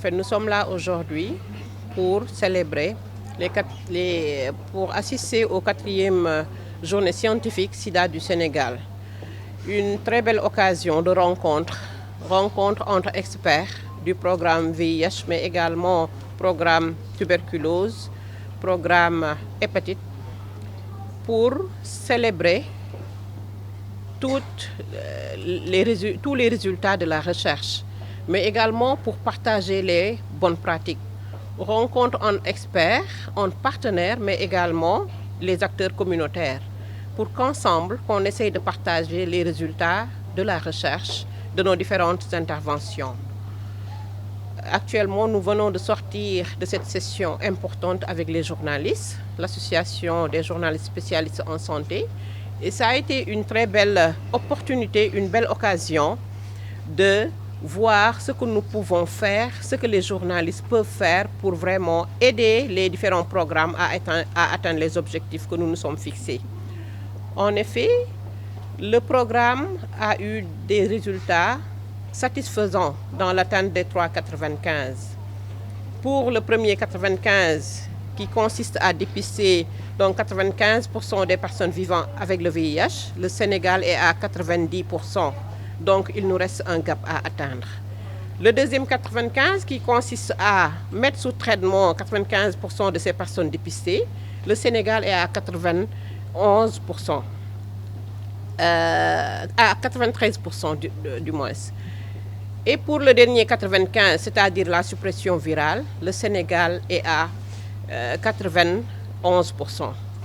fait, nous sommes là aujourd'hui pour célébrer, pour assister aux 4e journée scientifique SIDA du Sénégal. Une très belle occasion de rencontre entre experts du programme VIH, mais également programme tuberculose, programme hépatite, pour célébrer tous les résultats de la recherche, mais également pour partager les bonnes pratiques. Rencontre entre experts, entre partenaires, mais également les acteurs communautaires, pour qu'ensemble, qu'on essaye de partager les résultats de la recherche, de nos différentes interventions. Actuellement, nous venons de sortir de cette session importante avec les journalistes, l'association des journalistes spécialistes en santé. Et ça a été une très belle opportunité, une belle occasion de voir ce que nous pouvons faire, ce que les journalistes peuvent faire pour vraiment aider les différents programmes à atteindre les objectifs que nous nous sommes fixés. En effet, le programme a eu des résultats satisfaisant dans l'atteinte des 3,95. Pour le premier 95, qui consiste à dépister donc 95% des personnes vivant avec le VIH, le Sénégal est à 90%. Donc il nous reste un gap à atteindre. Le deuxième 95, qui consiste à mettre sous traitement 95% de ces personnes dépistées, le Sénégal est à 91%. À 93% du moins. Et pour le dernier 95, c'est-à-dire la suppression virale, le Sénégal est à 91%.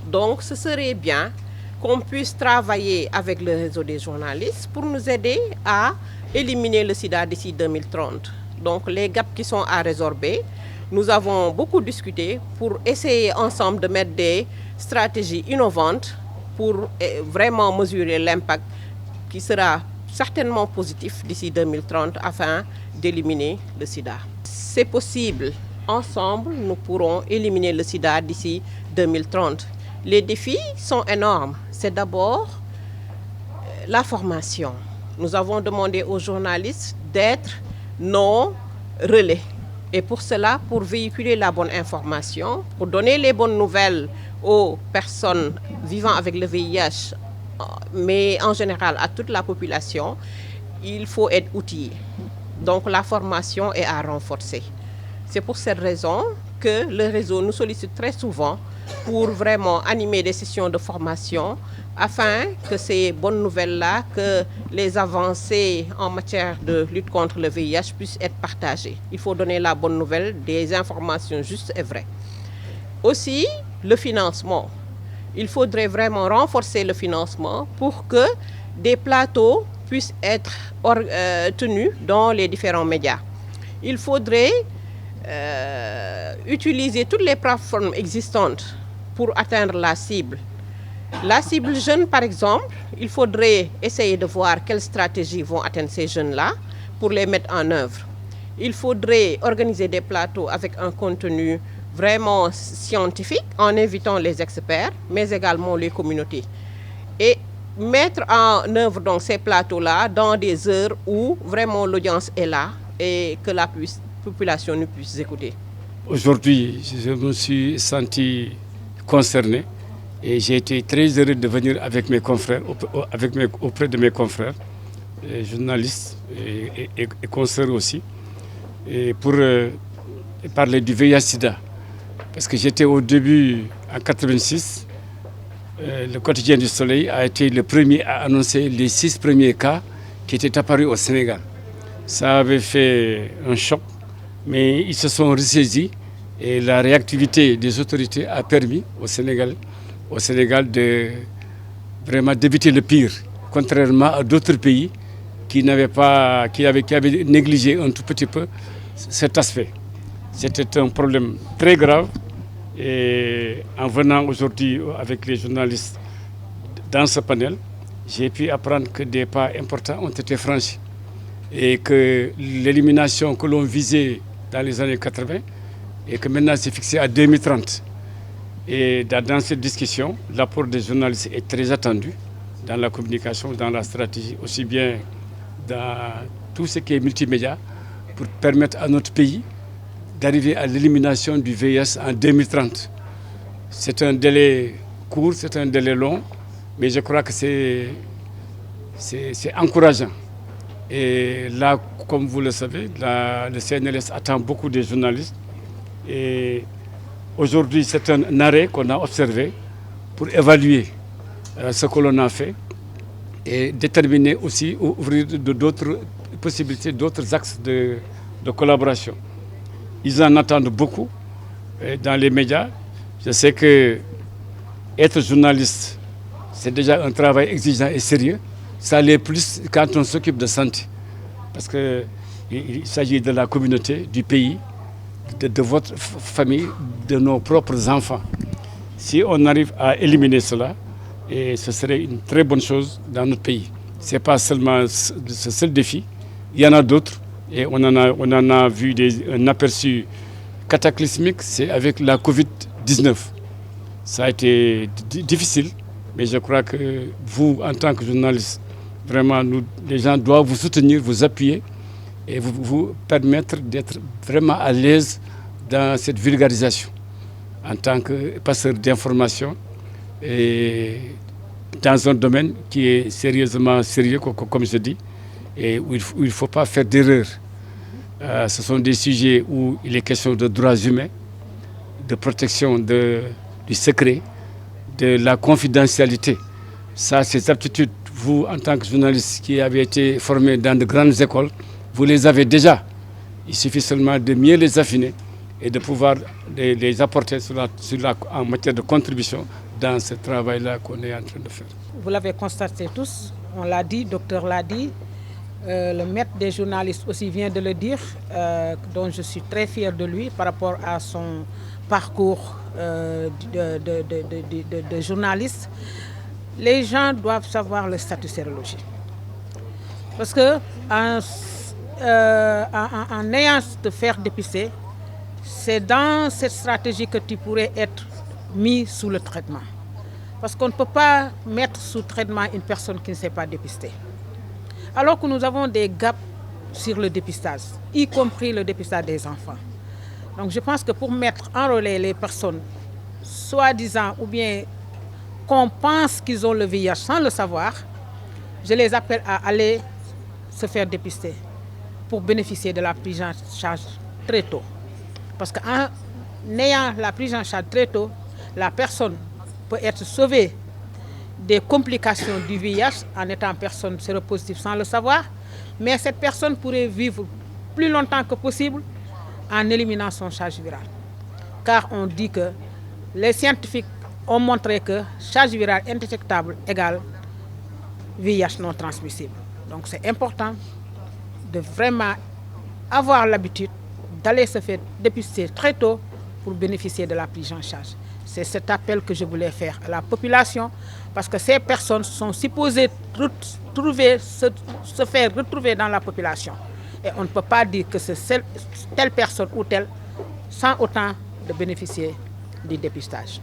Donc ce serait bien qu'on puisse travailler avec le réseau des journalistes pour nous aider à éliminer le sida d'ici 2030. Donc les gaps qui sont à résorber, nous avons beaucoup discuté pour essayer ensemble de mettre des stratégies innovantes pour vraiment mesurer l'impact qui sera certainement positif d'ici 2030 afin d'éliminer le sida. C'est possible. Ensemble, nous pourrons éliminer le sida d'ici 2030. Les défis sont énormes. C'est d'abord la formation. Nous avons demandé aux journalistes d'être nos relais. Et pour cela, pour véhiculer la bonne information, pour donner les bonnes nouvelles aux personnes vivant avec le VIH, mais en général à toute la population, il faut être outillé. Donc la formation est à renforcer. C'est pour cette raison que le réseau nous sollicite très souvent pour vraiment animer des sessions de formation afin que ces bonnes nouvelles-là, que les avancées en matière de lutte contre le VIH puissent être partagées. Il faut donner la bonne nouvelle, des informations justes et vraies. Aussi, le financement. Il faudrait vraiment renforcer le financement pour que des plateaux puissent être tenus dans les différents médias. Il faudrait utiliser toutes les plateformes existantes pour atteindre la cible. La cible jeune, par exemple, il faudrait essayer de voir quelles stratégies vont atteindre ces jeunes-là pour les mettre en œuvre. Il faudrait organiser des plateaux avec un contenu vraiment scientifique en invitant les experts, mais également les communautés. Et mettre en œuvre donc ces plateaux-là dans des heures où vraiment l'audience est là et que la population ne puisse écouter. Aujourd'hui, je me suis senti concerné et j'ai été très heureux de venir avec mes confrères, auprès de mes confrères, journalistes et consoeurs aussi, et pour parler du VIH-Sida. Parce que j'étais au début, en 86, le quotidien du Soleil a été le premier à annoncer les 6 premiers cas qui étaient apparus au Sénégal. Ça avait fait un choc, mais ils se sont ressaisis et la réactivité des autorités a permis au Sénégal de vraiment d'éviter le pire, contrairement à d'autres pays qui avaient négligé un tout petit peu cet aspect. C'était un problème très grave et en venant aujourd'hui avec les journalistes dans ce panel, j'ai pu apprendre que des pas importants ont été franchis et que l'élimination que l'on visait dans les années 80 et que maintenant c'est fixé à 2030. Et dans cette discussion, l'apport des journalistes est très attendu dans la communication, dans la stratégie, aussi bien dans tout ce qui est multimédia, pour permettre à notre pays d'arriver à l'élimination du VIH en 2030. C'est un délai court, c'est un délai long, mais je crois que c'est encourageant. Et là, comme vous le savez, le CNRS attend beaucoup des journalistes. Et aujourd'hui, c'est un arrêt qu'on a observé pour évaluer ce que l'on a fait et déterminer aussi, ouvrir d'autres possibilités, d'autres axes de collaboration. Ils en attendent beaucoup dans les médias. Je sais que être journaliste, c'est déjà un travail exigeant et sérieux. Ça l'est plus quand on s'occupe de santé. Parce qu'il s'agit de la communauté, du pays, de votre famille, de nos propres enfants. Si on arrive à éliminer cela, et ce serait une très bonne chose dans notre pays. Ce n'est pas seulement ce seul défi, il y en a d'autres. Et on en a vu un aperçu cataclysmique, c'est avec la Covid-19. Ça a été difficile, mais je crois que vous, en tant que journaliste, vraiment, les gens doivent vous soutenir, vous appuyer et vous permettre d'être vraiment à l'aise dans cette vulgarisation en tant que passeur d'informations et dans un domaine qui est sérieusement sérieux, comme je dis, et où il ne faut pas faire d'erreur. Ce sont des sujets où il est question de droits humains, de protection du secret, de la confidentialité. Ça, ces aptitudes, vous, en tant que journaliste qui avez été formé dans de grandes écoles, vous les avez déjà. Il suffit seulement de mieux les affiner et de pouvoir les apporter en matière de contribution dans ce travail-là qu'on est en train de faire. Vous l'avez constaté tous, on l'a dit, le docteur l'a dit, le maître des journalistes aussi vient de le dire, dont je suis très fier de lui par rapport à son parcours de journaliste. Les gens doivent savoir le statut sérologie. Parce que en ayant de faire dépister, c'est dans cette stratégie que tu pourrais être mis sous le traitement. Parce qu'on ne peut pas mettre sous traitement une personne qui ne s'est pas dépistée. Alors que nous avons des gaps sur le dépistage, y compris le dépistage des enfants. Donc je pense que pour mettre en relais les personnes, soi-disant ou bien qu'on pense qu'ils ont le VIH sans le savoir, je les appelle à aller se faire dépister pour bénéficier de la prise en charge très tôt. Parce qu'en ayant la prise en charge très tôt, la personne peut être sauvée des complications du VIH en étant personne séropositive sans le savoir, mais cette personne pourrait vivre plus longtemps que possible en éliminant son charge virale. Car on dit que les scientifiques ont montré que charge virale indétectable égale VIH non transmissible. Donc c'est important de vraiment avoir l'habitude d'aller se faire dépister très tôt pour bénéficier de la prise en charge. C'est cet appel que je voulais faire à la population parce que ces personnes sont supposées se faire retrouver dans la population. Et on ne peut pas dire que c'est telle personne ou telle sans autant de bénéficier du dépistage.